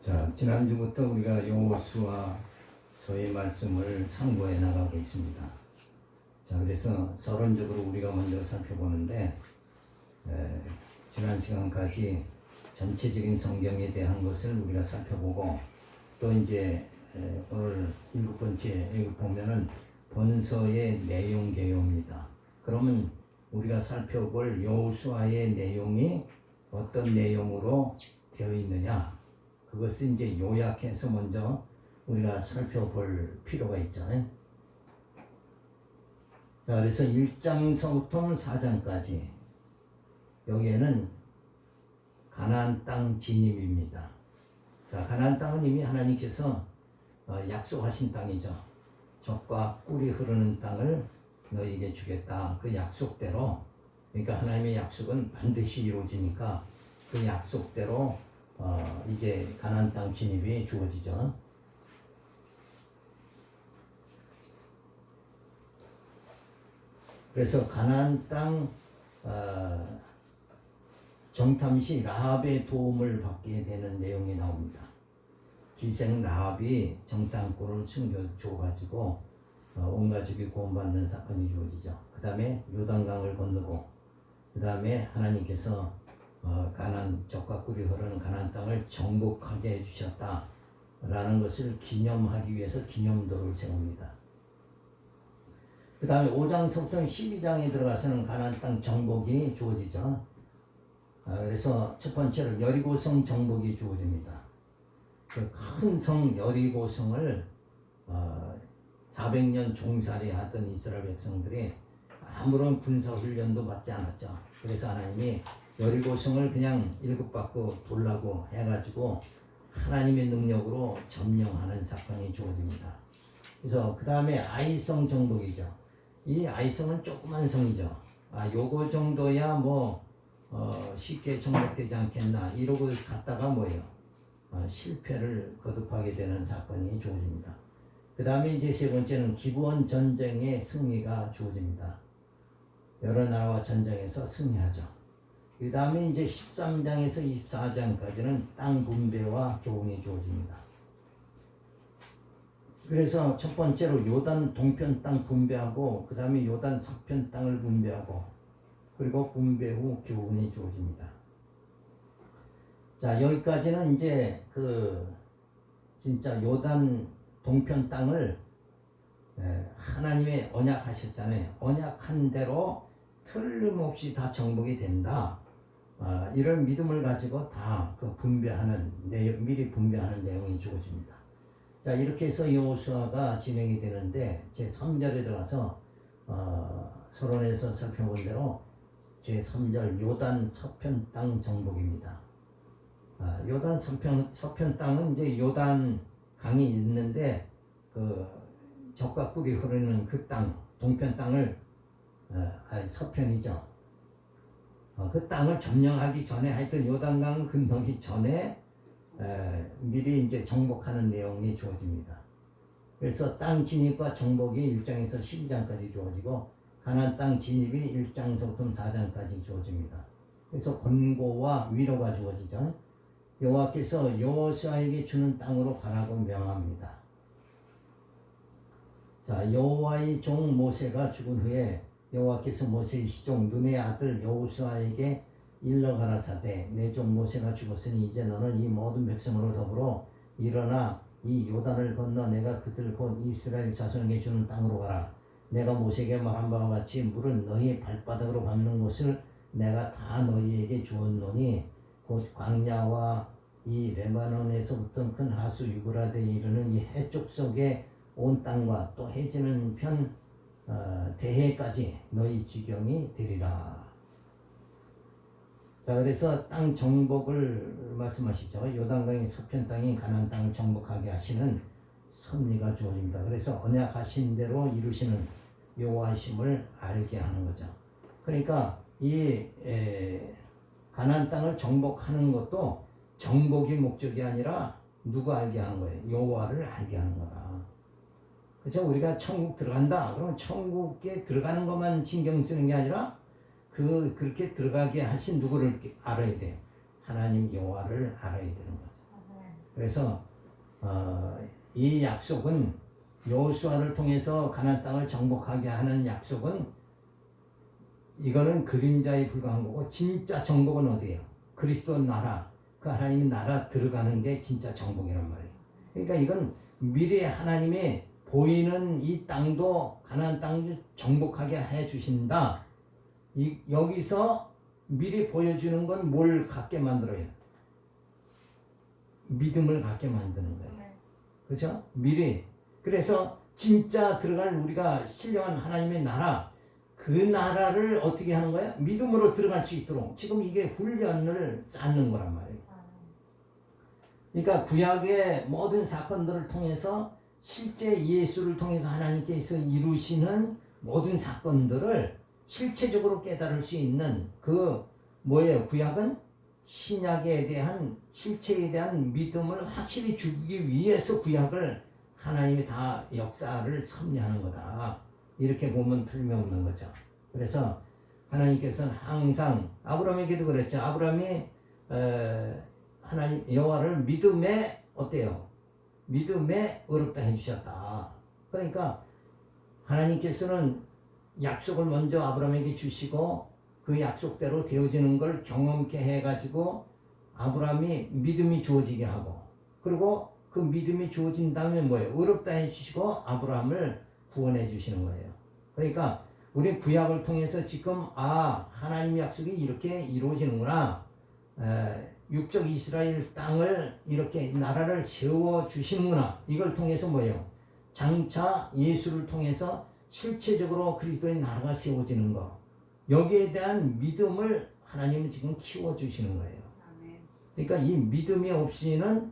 자, 지난주부터 우리가 여호수아서의 말씀을 상고해 나가고 있습니다. 자, 그래서 서론적으로 우리가 먼저 살펴보는데, 지난 시간까지 전체적인 성경에 대한 것을 우리가 살펴보고, 또 이제 오늘 7번째 여기 보면은 본서의 내용 개요입니다. 그러면 우리가 살펴볼 여호수아의 내용이 어떤 내용으로 되어 있느냐, 그것을 이제 요약해서 먼저 우리가 살펴볼 필요가 있죠. 자, 그래서 1장서부터 4장까지 여기에는 가나안 땅 진입입니다. 자, 가나안 땅은 이미 하나님께서 약속하신 땅이죠. 젖과 꿀이 흐르는 땅을 너희에게 주겠다. 그 약속대로, 그러니까 하나님의 약속은 반드시 이루어지니까 그 약속대로 이제 가나안 땅 진입이 주어지죠. 그래서 가나안 땅 정탐 시 라합의 도움을 받게 되는 내용이 나옵니다. 기생 라합이 정탐꾼을 숨겨줘가지고 온 가족이 구원받는 사건이 주어지죠. 그 다음에 요단강을 건너고, 그 다음에 하나님께서 가나안 젖과 꿀이 흐르는 가나안 땅을 정복하게 해주셨다라는 것을 기념하기 위해서 기념도를 세웁니다. 그 다음에 5장서부터 12장에 들어가서는 가나안 땅 정복이 주어지죠. 그래서 첫 번째로 여리고성 정복이 주어집니다. 그 큰 성 여리고성을 400년 종살이 하던 이스라엘 백성들이 아무런 군사 훈련도 받지 않았죠. 그래서 하나님이 여리고성을 그냥 7바퀴 돌라고 해가지고 하나님의 능력으로 점령하는 사건이 주어집니다. 그래서 그 다음에 아이성 정복이죠. 이 아이성은 조그만 성이죠. 요거 정도야 쉽게 정복되지 않겠나 이러고 갔다가 실패를 거듭하게 되는 사건이 주어집니다. 그 다음에 이제 세 번째는 기브온 전쟁의 승리가 주어집니다. 여러 나라와 전쟁에서 승리하죠. 그 다음에 이제 13장에서 24장까지는 땅 분배와 교훈이 주어집니다. 그래서 첫 번째로 요단 동편 땅 분배하고, 그 다음에 요단 서편 땅을 분배하고, 그리고 분배 후 교훈이 주어집니다. 자, 여기까지는 이제 진짜 요단 동편 땅을 하나님의 언약하셨잖아요. 언약한 대로 틀림없이 다 정복이 된다. 이런 믿음을 가지고 다 분배하는 미리 분배하는 내용이 주어집니다. 자, 이렇게 해서 여호수아가 진행이 되는데, 제 3절에 들어가서 서론에서 살펴본 대로 제 3절 요단 서편 땅 정복입니다. 요단 서편 땅은 이제 요단 강이 있는데 젖과 꿀이 흐르는 그 땅, 동편 땅을 서편이죠. 그 땅을 점령하기 전에, 하여튼 요단강 건너기 전에 미리 이제 정복하는 내용이 주어집니다. 그래서 땅 진입과 정복이 1장에서 12장까지 주어지고, 가나안 땅 진입이 1장서부터 4장까지 주어집니다. 그래서 권고와 위로가 주어지죠. 여호와께서 여호수아에게 주는 땅으로 가라고 명합니다. 자, 여호와의 종 모세가 죽은 후에 여호와께서 모세의 시종 눈의 아들 여호수아에게 일러 가라사대, 내 종 모세가 죽었으니 이제 너는 이 모든 백성으로 더불어 일어나 이 요단을 건너 내가 그들 곧 이스라엘 자손에게 주는 땅으로 가라. 내가 모세에게 말한 바와 같이 물은 너희 발바닥으로 밟는 곳을 내가 다 너희에게 주었노니, 곧 광야와 이 레바논에서부터 큰 하수 유브라데에 이르는 이 해쪽 속에 온 땅과 또 해지는 편 대해까지 너희 지경이 되리라. 자, 그래서 땅 정복을 말씀하시죠. 요단강의 서편 땅인 가나안 땅을 정복하게 하시는 섭리가 주어집니다. 그래서 언약하신 대로 이루시는 여호와이심을 알게 하는 거죠. 그러니까 이 가나안 땅을 정복하는 것도 정복이 목적이 아니라 누구 알게 하는 거예요? 여호와를 알게 하는 거다. 그렇죠? 우리가 천국 들어간다. 그러면 천국에 들어가는 것만 신경 쓰는 게 아니라 그렇게 들어가게 하신 누구를 알아야 돼요? 하나님 여호와를 알아야 되는 거죠. 그래서 이 약속은 여호수아를 통해서 가나안 땅을 정복하게 하는 약속은 이거는 그림자에 불과한 거고 진짜 정복은 어디예요? 그리스도 나라, 그 하나님의 나라 들어가는 게 진짜 정복이란 말이에요. 그러니까 이건 미래에 하나님이 보이는 이 땅도 가나안 땅을 정복하게 해 주신다. 여기서 미리 보여주는 건 뭘 갖게 만들어요? 믿음을 갖게 만드는 거예요. 그렇죠? 미리. 그래서 진짜 들어갈 우리가 신령한 하나님의 나라, 그 나라를 어떻게 하는 거야? 믿음으로 들어갈 수 있도록 지금 이게 훈련을 쌓는 거란 말이에요. 그러니까 구약의 모든 사건들을 통해서 실제 예수를 통해서 하나님께서 이루시는 모든 사건들을 실체적으로 깨달을 수 있는 그 뭐예요? 구약은 신약에 대한 실체에 대한 믿음을 확실히 주기 위해서 구약을 하나님이 다 역사를 섭리하는 거다. 이렇게 보면 틀림없는 거죠. 그래서 하나님께서는 항상 아브라함에게도 그랬죠. 아브라함이 하나님 여호와를 믿음에 어때요? 믿음에 의롭다 해주셨다. 그러니까 하나님께서는 약속을 먼저 아브라함에게 주시고 그 약속대로 되어지는 걸 경험케 해가지고 아브라함이 믿음이 주어지게 하고 그리고 그 믿음이 주어진 다음에 뭐예요? 의롭다 해주시고 아브라함을 구원해 주시는 거예요. 그러니까 우리 구약을 통해서 지금 하나님의 약속이 이렇게 이루어지는구나. 육적 이스라엘 땅을 이렇게 나라를 세워 주시는구나. 이걸 통해서 뭐예요? 장차 예수를 통해서 실체적으로 그리스도의 나라가 세워지는 거. 여기에 대한 믿음을 하나님은 지금 키워주시는 거예요. 그러니까 이 믿음이 없이는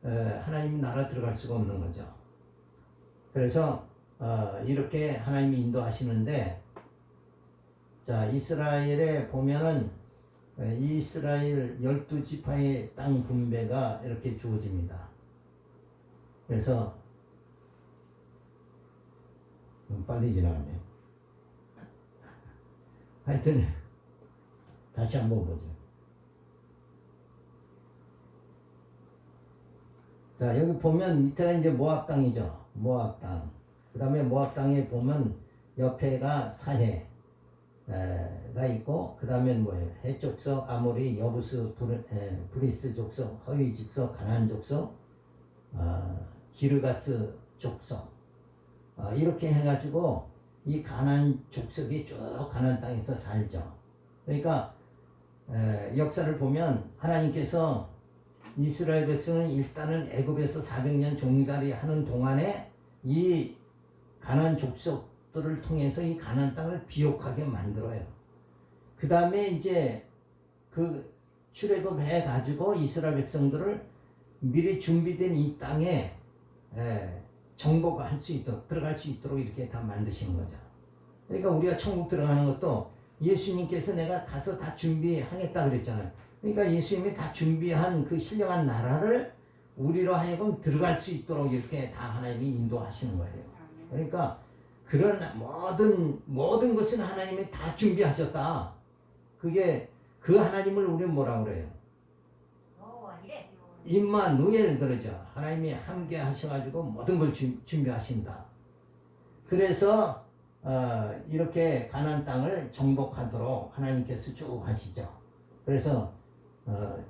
하나님 나라 들어갈 수가 없는 거죠. 그래서 이렇게 하나님이 인도하시는데, 자 이스라엘에 보면은 이스라엘 12지파의 땅 분배가 이렇게 주어집니다. 그래서 빨리 지나가네. 하여튼 다시 한번 보죠. 자 여기 보면 밑에가 이제 모압 땅이죠. 모압 땅. 그 다음에 모압 땅에 보면 옆에가 사해가 있고 그 다음엔 뭐예요? 헷 족속, 아모리, 여부스, 브리스 족속, 허위 족속, 가나안 족속, 기르가스 족속. 이렇게 해가지고 이 가나안 족속이 쭉 가나안 땅에서 살죠. 그러니까 역사를 보면 하나님께서 이스라엘 백성은 일단은 애굽에서 400년 종살이 하는 동안에 이 가나안 족속들을 통해서 이 가나안 땅을 비옥하게 만들어요. 그 다음에 이제 그 출애굽해 가지고 이스라엘 백성들을 미리 준비된 이 땅에 정복할 수 있도록 들어갈 수 있도록 이렇게 다 만드시는 거죠. 그러니까 우리가 천국 들어가는 것도 예수님께서 내가 가서 다 준비하겠다 그랬잖아요. 그러니까 예수님이 다 준비한 그 신령한 나라를 우리로 하여금 들어갈 수 있도록 이렇게 다 하나님이 인도하시는 거예요. 그러니까 그런 모든 것은 하나님이 다 준비하셨다. 그게 그 하나님을 우리는 뭐라고 그래요? 임마누엘 그러죠. 하나님이 함께 하셔가지고 모든 걸 준비하신다. 그래서 이렇게 가나안 땅을 정복하도록 하나님께서 쭉 하시죠. 그래서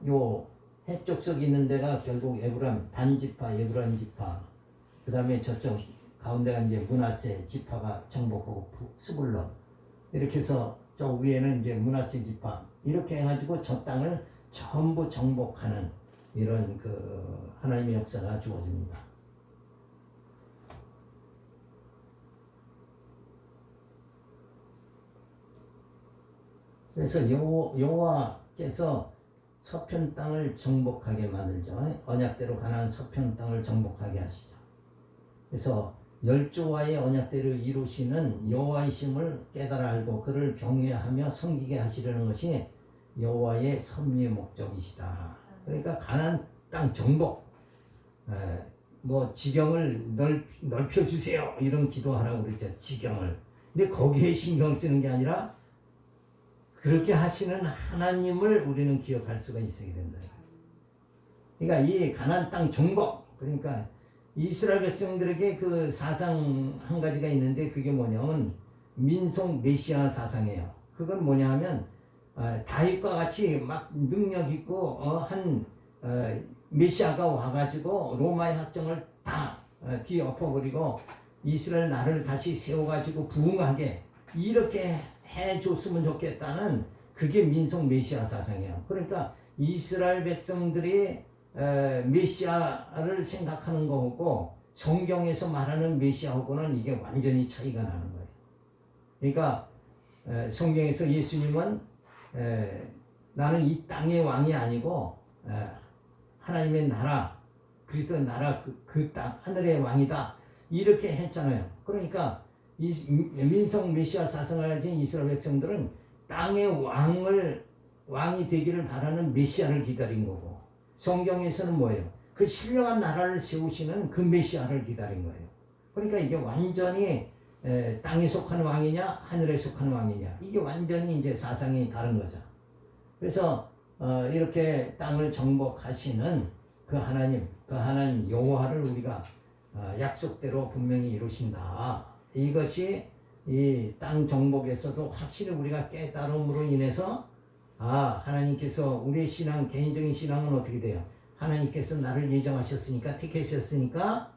요 해쪽석 있는 데가 결국 에브람 단지파, 에브람 지파, 그 다음에 저쪽 가운데가 이제 므낫세 지파가 정복하고 스불론 이렇게 해서 저 위에는 이제 므낫세 지파 이렇게 해가지고 저 땅을 전부 정복하는 이런 그 하나님의 역사가 주어집니다. 그래서 여호와께서 서편 땅을 정복하게 만들죠. 언약대로 가나안 서편 땅을 정복하게 하시죠. 그래서 열조와의 언약대로 이루시는 여호와이심을 깨달아 알고 그를 경외하며 섬기게 하시려는 것이 여호와의 섭리의 목적이시다. 그러니까 가나안 땅 정복, 뭐 지경을 넓혀 주세요 이런 기도하라고 그러죠. 지경을. 근데 거기에 신경 쓰는 게 아니라 그렇게 하시는 하나님을 우리는 기억할 수가 있어야 된다. 그러니까 이 가나안 땅 정복, 그러니까 이스라엘 백성들에게 그 사상 한 가지가 있는데 그게 뭐냐면 민속 메시아 사상이에요. 그건 뭐냐면 다윗과 같이 막 능력 있고 한 메시아가 와가지고 로마의 학정을 다 뒤엎어버리고 이스라엘 나라를 다시 세워가지고 부흥하게 이렇게 해줬으면 좋겠다는 그게 민속 메시아 사상이에요. 그러니까 이스라엘 백성들이 메시아를 생각하는 거고 성경에서 말하는 메시아하고는 이게 완전히 차이가 나는 거예요. 그러니까 성경에서 예수님은 나는 이 땅의 왕이 아니고 하나님의 나라, 그리스도의 나라 그 땅 하늘의 왕이다 이렇게 했잖아요. 그러니까 이 민속 메시아 사상을 가진 이스라엘 백성들은 땅의 왕이 되기를 바라는 메시아를 기다린 거고 성경에서는 뭐예요? 그 신령한 나라를 세우시는 그 메시아를 기다린 거예요. 그러니까 이게 완전히 땅에 속한 왕이냐 하늘에 속한 왕이냐 이게 완전히 이제 사상이 다른 거죠. 그래서 이렇게 땅을 정복하시는 그 하나님 여호와를 우리가 약속대로 분명히 이루신다. 이것이 이 땅 정복에서도 확실히 우리가 깨달음으로 인해서 하나님께서 우리의 신앙, 개인적인 신앙은 어떻게 돼요? 하나님께서 나를 예정하셨으니까 택하셨으니까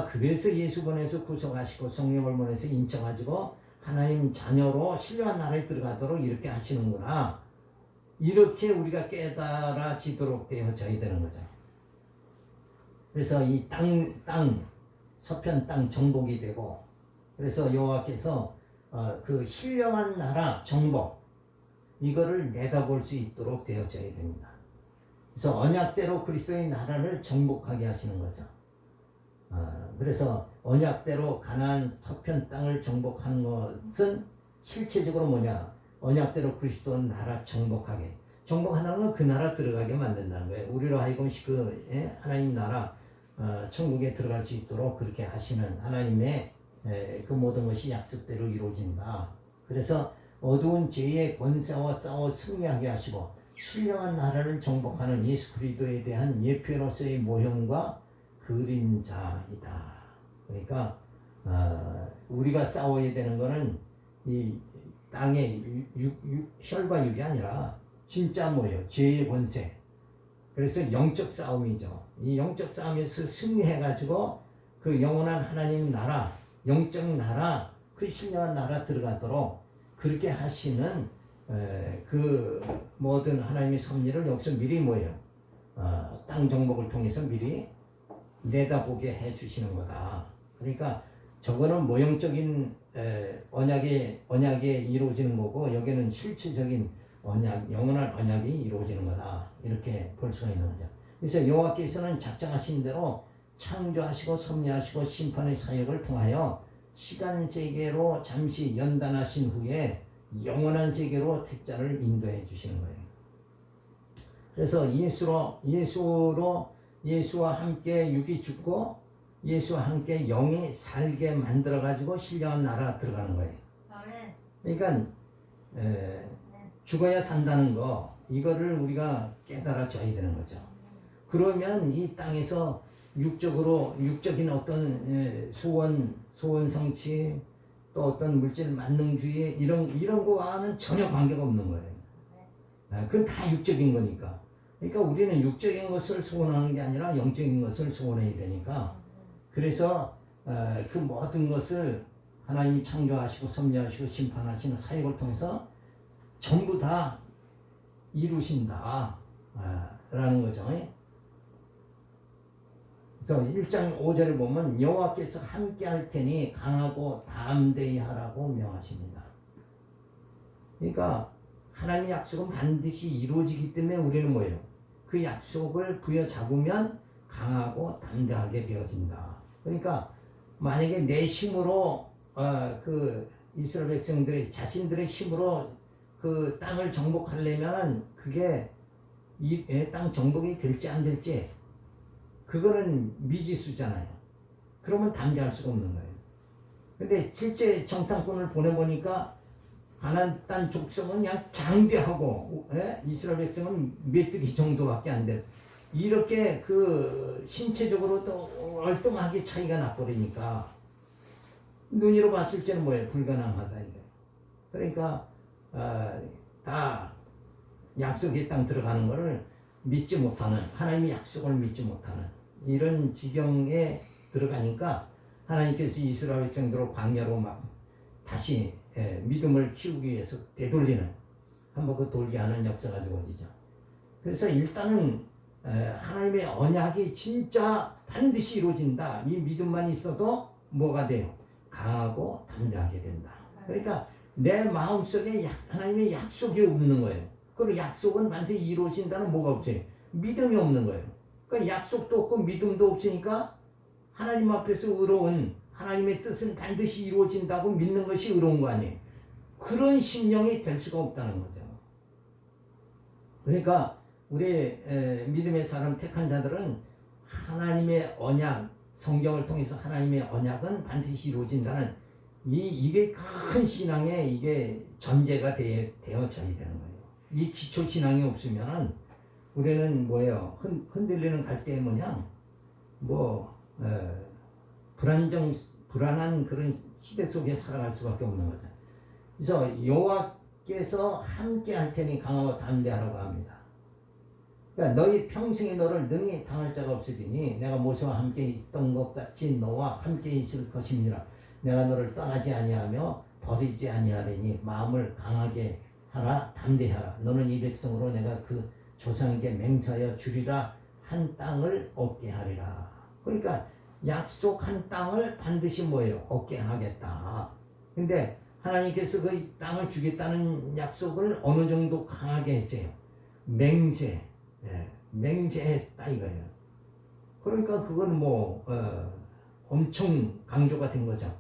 그래서 예수 보내서 구속하시고 성령을 보내서 인쳐가지고 하나님 자녀로 신령한 나라에 들어가도록 이렇게 하시는구나. 이렇게 우리가 깨달아지도록 되어져야 되는 거죠. 그래서 이 서편 땅 정복이 되고 그래서 여호와께서 그 신령한 나라 정복 이거를 내다볼 수 있도록 되어져야 됩니다. 그래서 언약대로 그리스도의 나라를 정복하게 하시는 거죠. 그래서 언약대로 가나안 서편 땅을 정복하는 것은 실체적으로 뭐냐? 언약대로 그리스도 나라 정복한다는 건 그 나라 들어가게 만든다는 거예요. 우리로 하여금 하나님 나라 천국에 들어갈 수 있도록 그렇게 하시는 하나님의 그 모든 것이 약속대로 이루어진다. 그래서 어두운 죄의 권세와 싸워 승리하게 하시고 신령한 나라를 정복하는 예수 그리스도에 대한 예표로서의 모형과 그림자이다. 그러니까 우리가 싸워야 되는 거는 이 땅의 혈과 육이 아니라 진짜 뭐예요? 죄의 권세. 그래서 영적 싸움이죠. 이 영적 싸움에서 승리해가지고 그 영원한 하나님 나라, 영적 나라, 그 신령한 나라 들어가도록 그렇게 하시는 그 모든 하나님의 섭리를 여기서 미리 뭐예요? 땅 정복을 통해서 미리 내다보게 해주시는 거다. 그러니까 저거는 모형적인 언약에 이루어지는 거고 여기는 실체적인 영원한 언약이 이루어지는 거다. 이렇게 볼 수가 있는 거죠. 그래서 여호와께서는 작정하신 대로 창조하시고 섭리하시고 심판의 사역을 통하여 시간 세계로 잠시 연단하신 후에 영원한 세계로 택자를 인도해 주시는 거예요. 그래서 예수와 함께 육이 죽고 예수와 함께 영이 살게 만들어 가지고 신령한 나라 들어가는 거예요. 그러니까 죽어야 산다는 거 이거를 우리가 깨달아져야 되는 거죠. 그러면 이 땅에서 육적인 어떤 소원 성취 또 어떤 물질 만능주의 이런 거와는 전혀 관계가 없는 거예요. 그건 다 육적인 거니까. 그러니까 우리는 육적인 것을 소원하는 게 아니라 영적인 것을 소원해야 되니까. 그래서 그 모든 것을 하나님이 창조하시고 섭리하시고 심판하시는 사역을 통해서 전부 다 이루신다 라는 거죠. 그래서 1장 5절에 보면 여호와께서 함께 할 테니 강하고 담대히 하라고 명하십니다. 그러니까 하나님의 약속은 반드시 이루어지기 때문에 우리는 뭐예요? 그 약속을 부여잡으면 강하고 담대하게 되어진다. 그러니까 만약에 내 힘으로 그 이스라엘 백성들이 자신들의 힘으로 그 땅을 정복하려면 그게 이 땅 정복이 될지 안 될지 그거는 미지수잖아요. 그러면 담대할 수가 없는 거예요. 근데 실제 정탐꾼을 보내보니까 가나안 땅 족속은 그냥 장대하고 이스라엘 백성은 메뚜기 정도밖에 안 돼. 이렇게 그 신체적으로 또 얼뚱하게 차이가 나버리니까 눈으로 봤을 때는 뭐예요? 불가능하다 이게. 그러니까 다 약속의 땅 들어가는 것을 믿지 못하는, 하나님의 약속을 믿지 못하는 이런 지경에 들어가니까 하나님께서 이스라엘 백성들을 광야로 막 다시 믿음을 키우기 위해서 되돌리는, 한번 그 돌게 하는 역사가 주어지죠. 그래서 일단은 하나님의 언약이 진짜 반드시 이루어진다. 이 믿음만 있어도 뭐가 돼요? 강하고 담대하게 된다. 그러니까 내 마음속에 하나님의 약속이 없는 거예요. 그리고 약속은 반드시 이루어진다는 뭐가 없어요? 믿음이 없는 거예요. 그러니까 약속도 없고 믿음도 없으니까 하나님 앞에서 의로운 하나님의 뜻은 반드시 이루어진다고 믿는 것이 의로운 거 아니에요. 그런 심령이 될 수가 없다는 거죠. 그러니까 우리 믿음의 사람 택한 자들은 하나님의 언약, 성경을 통해서 하나님의 언약은 반드시 이루어진다는 이게 큰 신앙의 이게 전제가 되어져야 되는 거예요. 이 기초 신앙이 없으면은 우리는 뭐예요? 흔들리는 갈대의 모양, 불안한 그런 시대 속에 살아갈 수밖에 없는 거죠. 그래서 여호와께서 함께 할 테니 강하고 담대하라고 합니다. 그러니까 너희 평생에 너를 능히 당할 자가 없으리니 내가 모세와 함께 있던 것 같이 너와 함께 있을 것입니다. 내가 너를 떠나지 아니하며 버리지 아니하리니 마음을 강하게 하라, 담대하라. 너는 이 백성으로 내가 그 조상에게 맹세하여 주리라 한 땅을 얻게 하리라. 그러니까 약속한 땅을 반드시 뭐예요? 얻게 하겠다. 근데 하나님께서 그 땅을 주겠다는 약속을 어느 정도 강하게 했어요. 맹세했다 이거예요. 그러니까 그건 엄청 강조가 된 거죠.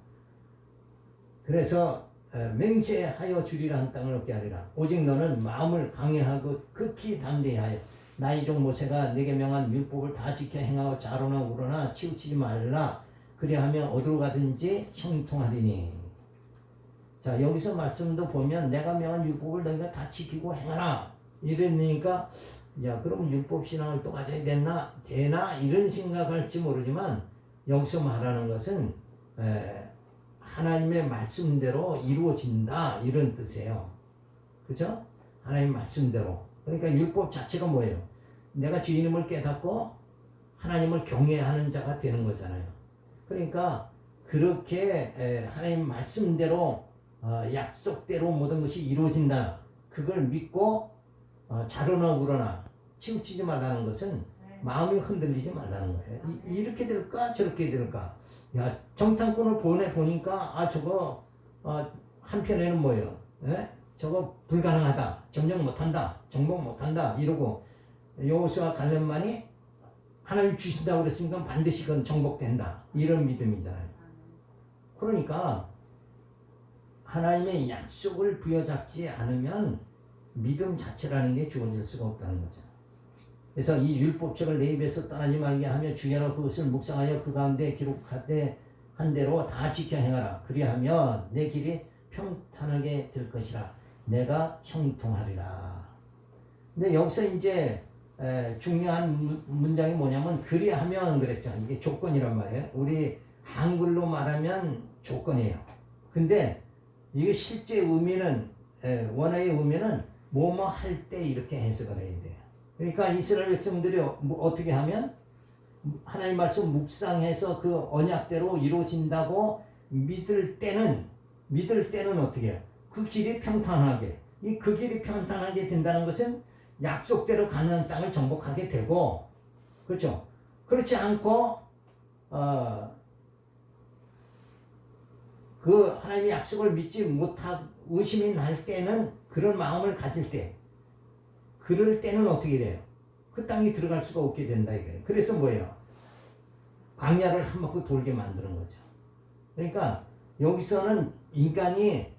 그래서 맹세하여 주리라 한 땅을 얻게 하리라. 오직 너는 마음을 강해하고 극히 담대하여 나의 종 모세가 내게 명한 율법을 다 지켜 행하고 좌로나 우로나 치우치지 말라. 그리하면 어디로 가든지 형통하리니. 자, 여기서 말씀도 보면 내가 명한 율법을 너희가 다 지키고 행하라 이랬으니까 야, 그럼 율법 신앙을 또 가져야 되나 이런 생각할지 모르지만 여기서 말하는 것은 하나님의 말씀대로 이루어진다 이런 뜻이에요. 그렇죠? 하나님 말씀대로. 그러니까 율법 자체가 뭐예요? 내가 주님을 깨닫고 하나님을 경외하는 자가 되는 거잖아요. 그러니까 그렇게 하나님 말씀대로 약속대로 모든 것이 이루어진다. 그걸 믿고 자르나 우러나 치우치지 말라는 것은 마음이 흔들리지 말라는 거예요. 이렇게 될까 저렇게 될까. 야, 정탐꾼을 보니까 저거 한편에는 뭐예요? 저거 불가능하다, 점령 못한다, 정복 못한다 이러고 여호수아 갈렙만이 하나님 주신다고 그랬으니까 반드시 그건 정복된다 이런 믿음이잖아요. 그러니까 하나님의 약속을 부여잡지 않으면 믿음 자체라는 게 주어질 수가 없다는 거죠. 그래서 이 율법책을 내 입에서 떠나지 말게 하며 주야로 그것을 묵상하여 그 가운데 기록하되 한 대로 다 지켜 행하라. 그리하면 내 길이 평탄하게 될 것이라. 내가 형통하리라. 근데 여기서 이제 중요한 문장이 뭐냐면 그리하면 그랬죠. 이게 조건이란 말이에요. 우리 한글로 말하면 조건이에요. 근데 이게 실제 의미는 원어의 의미는 뭐뭐 할 때 이렇게 해석을 해야 돼요. 그러니까 이스라엘 백성들이 어떻게 하면 하나님 말씀 묵상해서 그 언약대로 이루어진다고 믿을 때는 어떻게 해요? 그 길이 평탄하게, 그 길이 평탄하게 된다는 것은 약속대로 가나안 땅을 정복하게 되고, 그렇죠? 그렇지 않고 그 하나님의 약속을 믿지 못하고 의심이 날 때는, 그런 마음을 가질 때, 그럴 때는 어떻게 돼요? 그 땅에 들어갈 수가 없게 된다 이거예요. 그래서 뭐예요? 광야를 한 바퀴 돌게 만드는 거죠. 그러니까 여기서는 인간이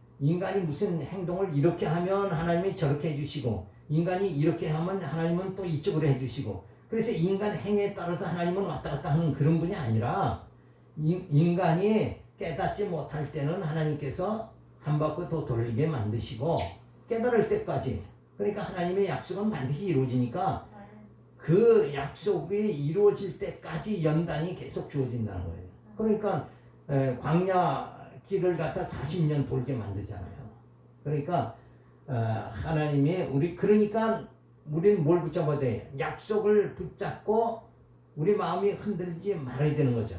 무슨 행동을 이렇게 하면 하나님이 저렇게 해주시고, 인간이 이렇게 하면 하나님은 또 이쪽으로 해주시고, 그래서 인간 행위에 따라서 하나님은 왔다 갔다 하는 그런 분이 아니라, 인간이 깨닫지 못할 때는 하나님께서 한 바퀴 더 돌리게 만드시고 깨달을 때까지, 그러니까 하나님의 약속은 반드시 이루어지니까 그 약속이 이루어질 때까지 연단이 계속 주어진다는 거예요. 그러니까 광야 길을 갖다 40년 돌게 만들잖아요. 그러니까 하나님이 그러니까 우리는 뭘 붙잡아야 돼? 약속을 붙잡고 우리 마음이 흔들리지 말아야 되는 거죠.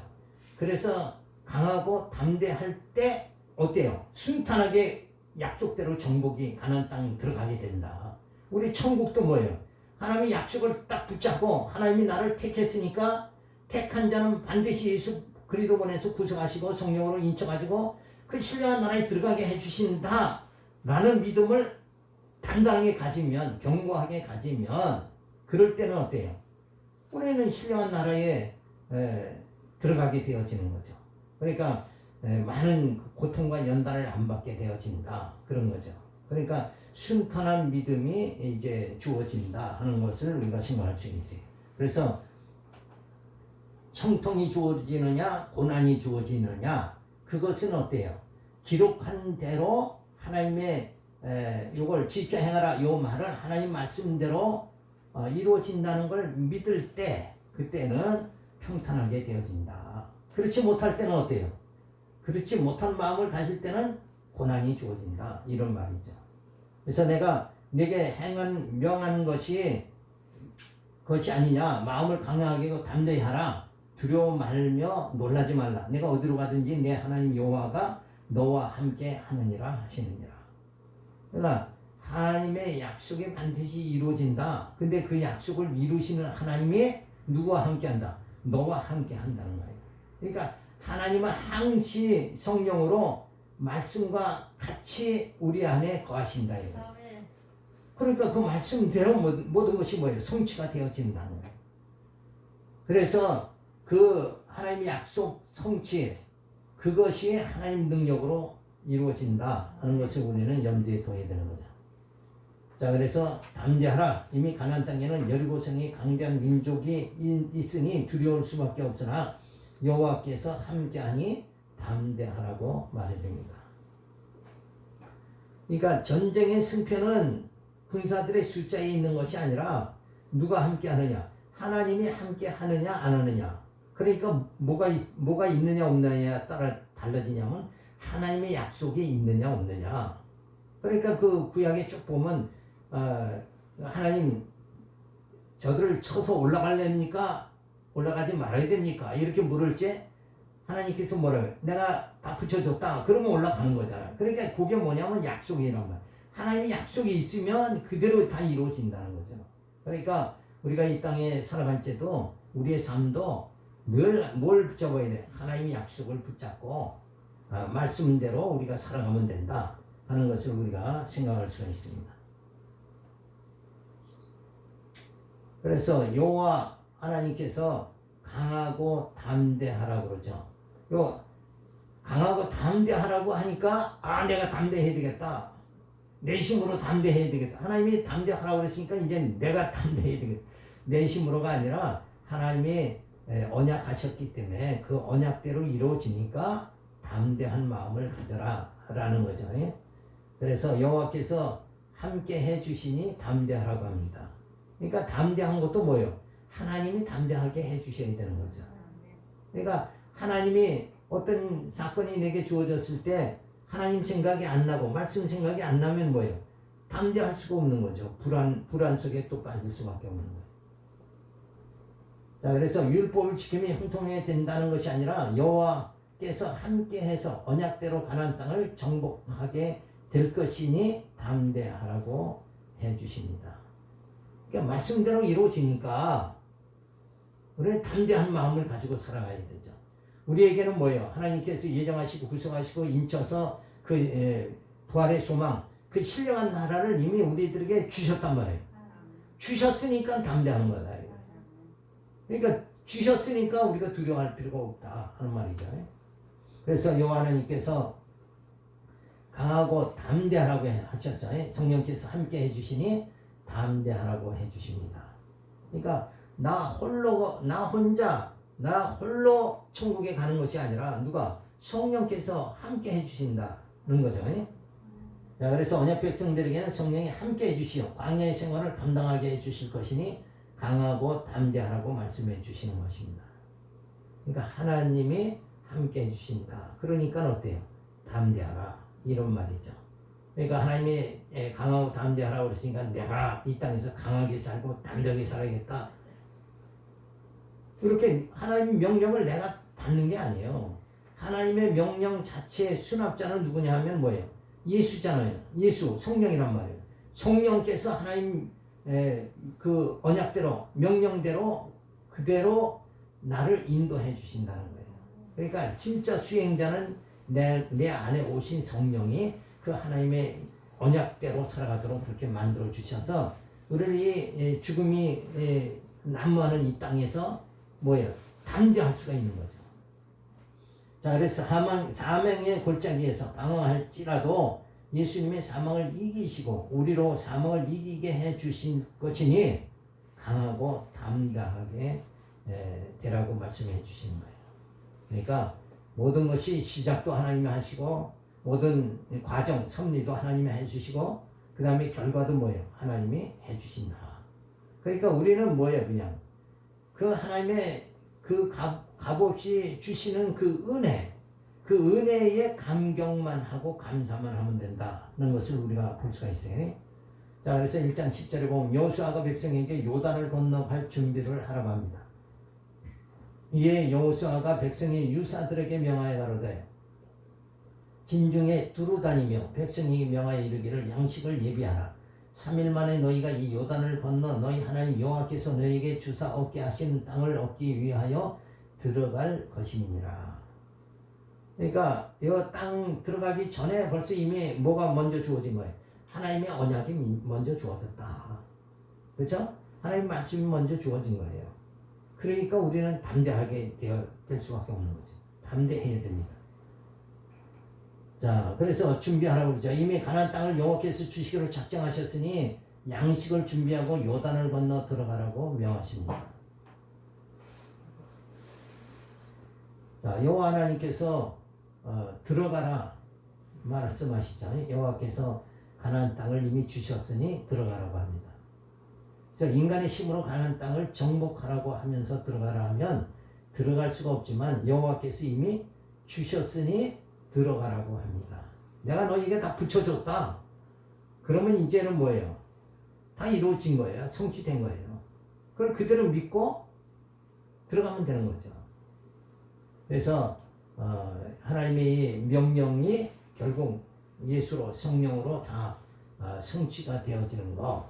그래서 강하고 담대할 때 어때요? 순탄하게 약속대로 정복이 가나안 땅 들어가게 된다. 우리 천국도 뭐예요? 하나님이 약속을 딱 붙잡고 하나님이 나를 택했으니까 택한 자는 반드시 예수 그리스도 보내서 구속하시고 성령으로 인쳐가지고 그 신령한 나라에 들어가게 해주신다 라는 믿음을 당당하게 가지면, 견고하게 가지면 그럴 때는 어때요? 우리는 신령한 나라에 들어가게 되어지는 거죠. 그러니까 많은 고통과 연단을 안 받게 되어진다 그런 거죠. 그러니까 순탄한 믿음이 이제 주어진다 하는 것을 우리가 생각할 수 있어요. 그래서 형통이 주어지느냐 고난이 주어지느냐 그것은 어때요? 기록한 대로 하나님의 이걸 지켜 행하라 이 말은 하나님 말씀대로 이루어진다는 걸 믿을 때 그때는 평탄하게 되어진다. 그렇지 못할 때는 어때요? 그렇지 못한 마음을 가질 때는 고난이 주어진다 이런 말이죠. 그래서 내가 내게 행한 명한 것이 아니냐 마음을 강하게 담대히 하라 두려워 말며 놀라지 말라 내가 어디로 가든지 내 하나님 여호와가 너와 함께 하느니라 하시느니라. 그러니까 하나님의 약속이 반드시 이루어진다. 근데 그 약속을 이루시는 하나님이 누구와 함께 한다? 너와 함께 한다는 거예요. 그러니까 하나님은 항시 성령으로 말씀과 같이 우리 안에 거하신다. 그러니까 그 말씀대로 모든 것이 뭐예요? 성취가 되어진다는 거예요. 그래서 그 하나님의 약속 성취 그것이 하나님 능력으로 이루어진다 하는 것을 우리는 염두에 둬야 되는 거죠. 자, 그래서 담대하라. 이미 가나안 땅에는 여리고성이 강대한 민족이 있으니 두려울 수밖에 없으나 여호와께서 함께하니 담대하라고 말해줍니다. 그러니까 전쟁의 승패는 군사들의 숫자에 있는 것이 아니라 누가 함께하느냐, 하나님이 함께하느냐 안 하느냐. 그러니까 뭐가 있느냐 없느냐에 따라 달라지냐면 하나님의 약속이 있느냐 없느냐. 그러니까 그 구약에 쭉 보면 하나님 저들을 쳐서 올라갈랍니까? 올라가지 말아야 됩니까? 이렇게 물을 때 하나님께서 뭐라고 해요? 내가 다 붙여줬다. 그러면 올라가는 거잖아요. 그러니까 그게 뭐냐면 약속이란 말. 하나님의 약속이 있으면 그대로 다 이루어진다는 거죠. 그러니까 우리가 이 땅에 살아갈 때도 우리의 삶도 늘 뭘 붙잡아야 돼? 하나님의 약속을 붙잡고 말씀대로 우리가 살아가면 된다 하는 것을 우리가 생각할 수가 있습니다. 그래서 여호와 하나님께서 강하고 담대하라고 그러죠. 요 강하고 담대하라고 하니까 내가 담대해야 되겠다. 내 힘으로 담대해야 되겠다. 하나님이 담대하라고 그랬으니까 이제 내가 담대해야 되겠다. 내 힘으로가 아니라 하나님이 언약하셨기 때문에 그 언약대로 이루어지니까 담대한 마음을 가져라 라는 거죠. 그래서 여호와께서 함께 해주시니 담대하라고 합니다. 그러니까 담대한 것도 뭐예요? 하나님이 담대하게 해주셔야 되는 거죠. 그러니까 하나님이 어떤 사건이 내게 주어졌을 때 하나님 생각이 안 나고 말씀 생각이 안 나면 뭐예요? 담대할 수가 없는 거죠. 불안 속에 또 빠질 수밖에 없는 거예요. 자, 그래서 율법을 지키면 형통해야 된다는 것이 아니라 여호와께서 함께해서 언약대로 가나안 땅을 정복하게 될 것이니 담대하라고 해주십니다. 그러니까 말씀대로 이루어지니까 우리는 담대한 마음을 가지고 살아가야 되죠. 우리에게는 뭐예요? 하나님께서 예정하시고 구속하시고 인쳐서 그 부활의 소망, 그 신령한 나라를 이미 우리들에게 주셨단 말이에요. 주셨으니까 담대하는 거다. 그러니까 주셨으니까 우리가 두려워할 필요가 없다 하는 말이죠. 그래서 여호와 하나님께서 강하고 담대하라고 하셨죠. 성령께서 함께 해주시니 담대하라고 해주십니다. 그러니까 나 혼자 천국에 가는 것이 아니라 누가? 성령께서 함께 해주신다는 거죠. 자, 그래서 언약 백성들에게는 성령이 함께 해주시어 광야의 생활을 감당하게 해주실 것이니 강하고 담대하라고 말씀해 주시는 것입니다. 그러니까 하나님이 함께 해주신다. 그러니까 어때요? 담대하라. 이런 말이죠. 그러니까 하나님이 강하고 담대하라고 그랬으니까 내가 이 땅에서 강하게 살고 담대하게 살아야겠다. 그렇게 하나님의 명령을 내가 받는 게 아니에요. 하나님의 명령 자체의 수납자는 누구냐 하면 뭐예요? 예수잖아요. 예수, 성령이란 말이에요. 성령께서 하나님 그 언약대로 명령대로 그대로 나를 인도해 주신다는 거예요. 그러니까 진짜 수행자는 내 안에 오신 성령이 그 하나님의 언약대로 살아가도록 그렇게 만들어 주셔서 우리를 이 죽음이 난무하는 이 땅에서 뭐예요? 담대할 수가 있는 거죠. 자, 그래서 사망의 골짜기에서 방황할지라도 예수님의 사망을 이기시고 우리로 사망을 이기게 해 주신 것이니 강하고 담대하게 되라고 말씀해 주시는 거예요. 그러니까 모든 것이 시작도 하나님이 하시고 모든 과정, 섭리도 하나님이 해주시고 그 다음에 결과도 뭐예요? 하나님이 해주신다. 그러니까 우리는 뭐예요? 그냥 그 하나님의 그 값없이 주시는 그 은혜에 감격만 하고 감사만 하면 된다는 것을 우리가 볼 수가 있어요. 자, 그래서 1장 10절에 보면 여호수아가 백성에게 요단을 건너갈 준비를 하라고 합니다. 이에 여호수아가 백성의 유사들에게 명하여 가로되 진중에 두루 다니며 백성에게 명하여 이르기를 양식을 예비하라. 3일 만에 너희가 이 요단을 건너 너희 하나님 여호와께서 너희에게 주사 얻게 하신 땅을 얻기 위하여 들어갈 것임이니라. 그러니까 이 땅 들어가기 전에 벌써 이미 뭐가 먼저 주어진 거예요? 하나님의 언약이 먼저 주어졌다. 그렇죠? 하나님 말씀이 먼저 주어진 거예요. 그러니까 우리는 담대하게 될 수밖에 없는 거죠. 담대해야 됩니다. 자, 그래서 준비하라고 그러죠. 이미 가나안 땅을 여호와께서 주시기로 작정하셨으니 양식을 준비하고 요단을 건너 들어가라고 명하십니다. 자, 여호와 하나님께서 들어가라 말씀하시죠. 여호와께서 가나안 땅을 이미 주셨으니 들어가라고 합니다. 그래서 인간의 힘으로 가나안 땅을 정복하라고 하면서 들어가라 하면 들어갈 수가 없지만 여호와께서 이미 주셨으니 들어가라고 합니다. 내가 너에게 다 붙여줬다. 그러면 이제는 뭐예요? 다 이루어진 거예요. 성취된 거예요. 그걸 그대로 믿고 들어가면 되는 거죠. 그래서 하나님의 명령이 결국 예수로 성령으로 다 성취가 되어지는 거,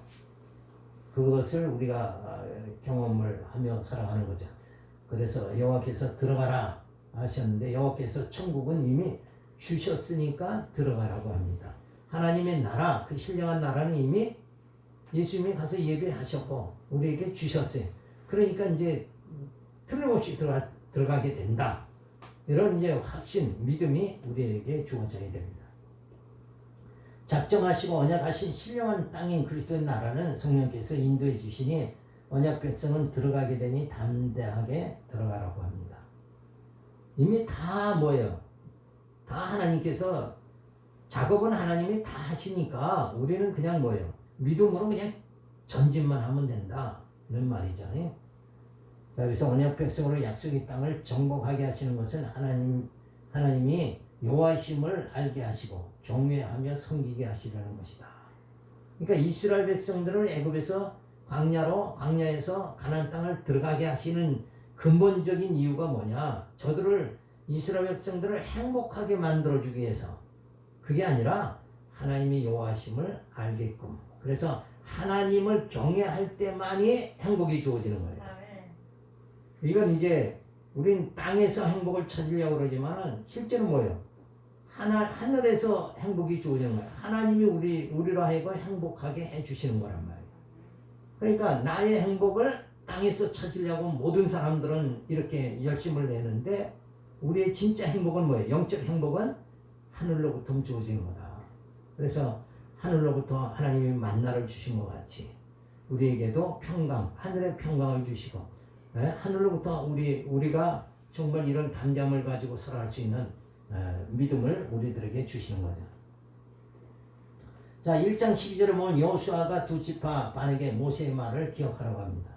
그것을 우리가 경험을 하며 살아가는 거죠. 그래서 여호와께서 들어가라 하셨는데 여호와께서 천국은 이미 주셨으니까 들어가라고 합니다. 하나님의 나라, 그 신령한 나라는 이미 예수님이 가서 예배하셨고 우리에게 주셨어요. 그러니까 이제 틀림없이 들어가게 된다. 이런 이제 확신, 믿음이 우리에게 주어져야 됩니다. 작정하시고 언약하신 신령한 땅인 그리스도의 나라는 성령께서 인도해 주시니 언약 백성은 들어가게 되니 담대하게 들어가라고 합니다. 이미 다 뭐예요? 다 하나님께서 작업은 하나님이 다 하시니까 우리는 그냥 뭐예요? 믿음으로 그냥 전진만 하면 된다. 이런 말이죠. 자, 그래서 언약 백성으로 약속의 땅을 정복하게 하시는 것은 하나님이 여호와심을 알게 하시고 경외하며 섬기게 하시려는 것이다. 그러니까 이스라엘 백성들을 애굽에서 광야에서 가나안 땅을 들어가게 하시는 근본적인 이유가 뭐냐? 이스라엘 백성들을 행복하게 만들어주기 위해서. 그게 아니라 하나님의 여호와심을 알게끔. 그래서 하나님을 경외할 때만이 행복이 주어지는 거예요. 이건 이제 우린 땅에서 행복을 찾으려고 그러지만 실제는 뭐예요? 하늘에서 행복이 주어지는 거예요. 하나님이 우리로 하여금 행복하게 해주시는 거란 말이에요. 그러니까 나의 행복을 땅에서 찾으려고 모든 사람들은 이렇게 열심을 내는데 우리의 진짜 행복은 뭐예요? 영적 행복은 하늘로부터 주어지는 거다. 그래서 하늘로부터 하나님이 만나를 주신 것 같이 우리에게도 평강, 하늘의 평강을 주시고 하늘로부터 우리가 정말 이런 담대함을 가지고 살아갈 수 있는 믿음을 우리들에게 주시는 거죠. 자, 1장 12절에 보면 여호수아가 두 지파 반에게 모세의 말을 기억하라고 합니다.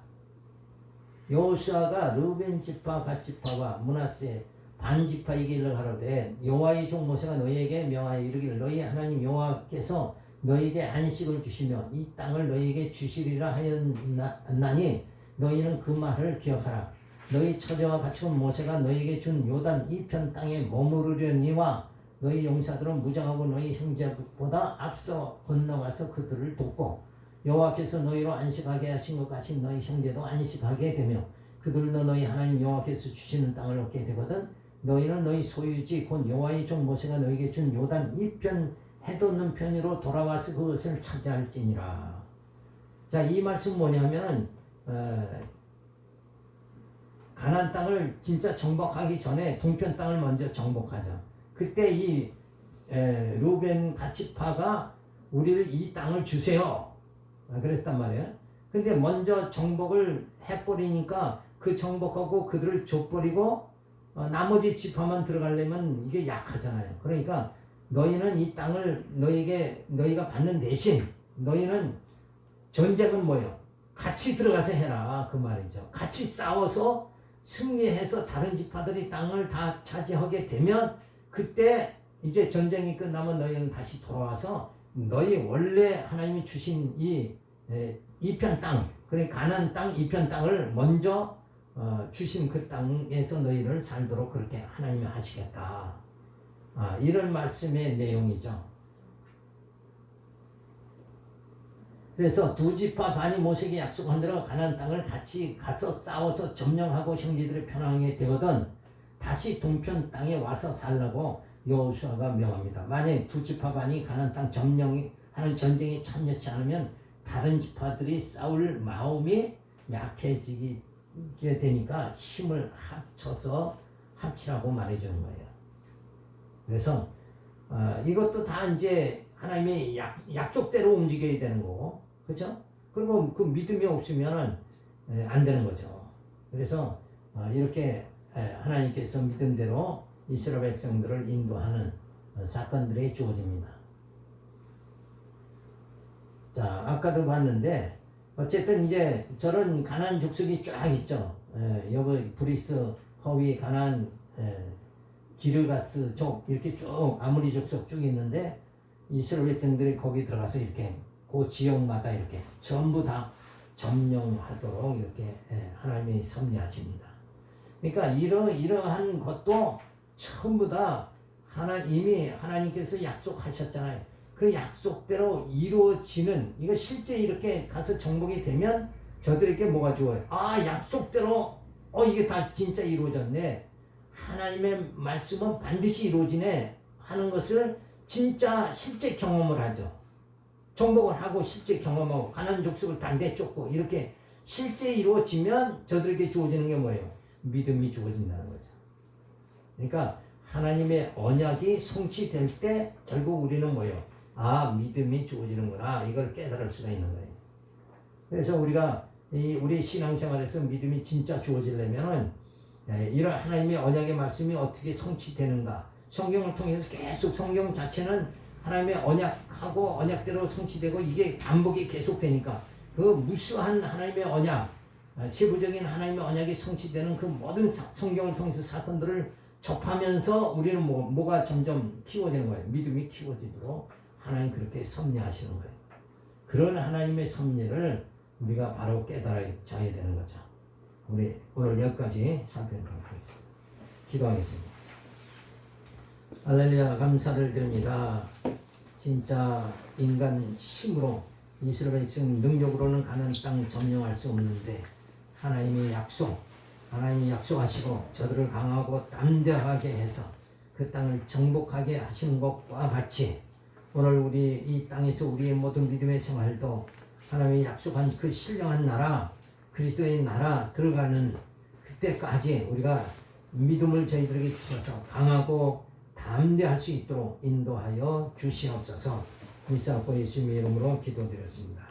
여호수아가 르벤 지파, 갓 지파와 므낫세 반 지파에게 일러 가로되 여호와의 종 모세가 너희에게 명하여 이르기를 너희 하나님 여호와께서 너희에게 안식을 주시며 이 땅을 너희에게 주시리라 하였나니 너희는 그 말을 기억하라. 너희 처제와 같이 온 모세가 너희에게 준 요단 이편 땅에 머무르려니와 너희 용사들은 무장하고 너희 형제보다 앞서 건너가서 그들을 돕고 여호와께서 너희로 안식하게 하신 것 같이 너희 형제도 안식하게 되며 그들도 너희 하나님 여호와께서 주시는 땅을 얻게 되거든 너희는 너희 소유지 곧 여호와의 종 모세가 너희에게 준 요단 이편 해돋는 편으로 돌아와서 그것을 차지할지니라. 자, 이 말씀 뭐냐면은 가나안 땅을 진짜 정복하기 전에 동편 땅을 먼저 정복하자. 그때 이 루벤 갓지파가 우리를 이 땅을 주세요. 그랬단 말이에요. 근데 먼저 정복을 해버리니까 그 정복하고 그들을 줘버리고 나머지 지파만 들어가려면 이게 약하잖아요. 그러니까 너희는 이 땅을 너희가 받는 대신 너희는 전쟁은 뭐예요? 같이 들어가서 해라 그 말이죠. 같이 싸워서 승리해서 다른 지파들이 땅을 다 차지하게 되면 그때 이제 전쟁이 끝나면 너희는 다시 돌아와서 너희 원래 하나님이 주신 이 이편 땅, 그러니까 가나안 땅 이편 땅을 먼저 주신 그 땅에서 너희를 살도록 그렇게 하나님이 하시겠다. 이런 말씀의 내용이죠. 그래서 두 지파 반이 모세에게 약속한 대로 가나안 땅을 같이 가서 싸워서 점령하고 형제들이 편하게 되거든 다시 동편 땅에 와서 살라고 여호수아가 명합니다. 만약 두 지파 반이 가나안 땅 점령하는 전쟁에 참여치 않으면 다른 지파들이 싸울 마음이 약해지게 되니까 힘을 합쳐서 합치라고 말해주는 거예요. 그래서 이것도 다 이제 하나님의 약속대로 움직여야 되는 거고, 그렇죠? 그리고 그 믿음이 없으면은 안 되는 거죠. 그래서 이렇게 하나님께서 믿음대로 이스라엘 백성들을 인도하는 사건들이 주어집니다. 자, 아까도 봤는데 어쨌든 이제 저런 가나안 족속이 쫙 있죠. 여기 브리스, 허위, 가나안, 기르가스 족 이렇게 쭉 아모리 족속 쭉 있는데 이스라엘 백성들이 거기 들어가서 이렇게 그 지역마다 이렇게 전부 다 점령하도록 이렇게 하나님이 섭리하십니다. 그러니까 이러한 것도 전부 다 이미 하나님께서 약속하셨잖아요. 그 약속대로 이루어지는 이거 실제 이렇게 가서 정복이 되면 저들에게 뭐가 주어요? 약속대로 이게 다 진짜 이루어졌네. 하나님의 말씀은 반드시 이루어지네 하는 것을 진짜 실제 경험을 하죠. 정복을 하고 실제 경험하고 가나안 족속을 다 내쫓고 이렇게 실제 이루어지면 저들에게 주어지는 게 뭐예요? 믿음이 주어진다는 거죠. 그러니까 하나님의 언약이 성취될 때 결국 우리는 뭐예요? 믿음이 주어지는구나 이걸 깨달을 수가 있는 거예요. 그래서 우리가 우리 신앙생활에서 믿음이 진짜 주어지려면은 이런 하나님의 언약의 말씀이 어떻게 성취되는가 성경을 통해서 계속 성경 자체는 하나님의 언약하고 언약대로 성취되고 이게 반복이 계속되니까 그 무수한 하나님의 언약 세부적인 하나님의 언약이 성취되는 그 모든 성경을 통해서 사건들을 접하면서 우리는 뭐가 점점 키워지는 거예요. 믿음이 키워지도록 하나님 그렇게 섭리하시는 거예요. 그런 하나님의 섭리를 우리가 바로 깨달아야 되는 거죠. 우리 오늘 여기까지 살펴보도록 하겠습니다. 기도하겠습니다. 할렐루야, 감사를 드립니다. 진짜 인간 힘으로 이스라엘 백성 능력으로는 가나안 땅 점령할 수 없는데 하나님이 약속하시고 저들을 강하고 담대하게 해서 그 땅을 정복하게 하시는 것과 같이 오늘 우리 이 땅에서 우리의 모든 믿음의 생활도 하나님이 약속한 그 신령한 나라 그리스도의 나라 들어가는 그때까지 우리가 믿음을 저희들에게 주셔서 강하고 담대할 수 있도록 인도하여 주시옵소서. 이사고 예수님의 이름으로 기도드렸습니다.